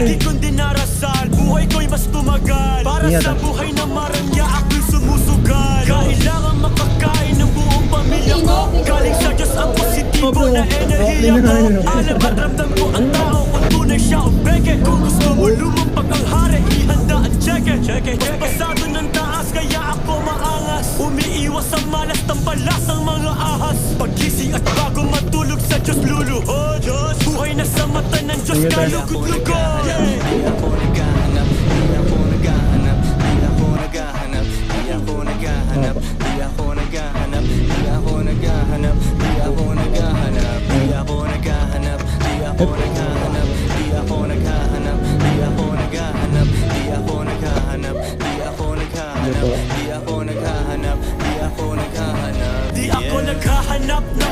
Di ko dinarasal, buhay ko'y mas tumagal. Para sa buhay na marangya ako'y sumusugal. Kailangan makakain ng buong pamilya ko. Galing sa Diyos ang positibo na enerhiya ko. Alam at ramdam ko ang tao kung tunay siya o peke. Kung gusto mo lumampak ang hari, ihanda at check it. Mas pasado ng taas kaya ako maangas. Umiiwas ang malas, tampalas ang mga ahas. Paggising at bago matulog sa Diyos luluhod. Buhay na sa mata ng Diyos kalugod-lugod. Di ako naghahanap, di ako naghahanap, di ako naghahanap, di ako naghahanap, di ako naghahanap, di ako naghahanap, di ako naghahanap, di ako naghahanap, di ako naghahanap, di ako naghahanap, di ako naghahanap, di ako naghahanap, di ako naghahanap, di ako naghahanap, di ako naghahanap, Di ako naghahanap ng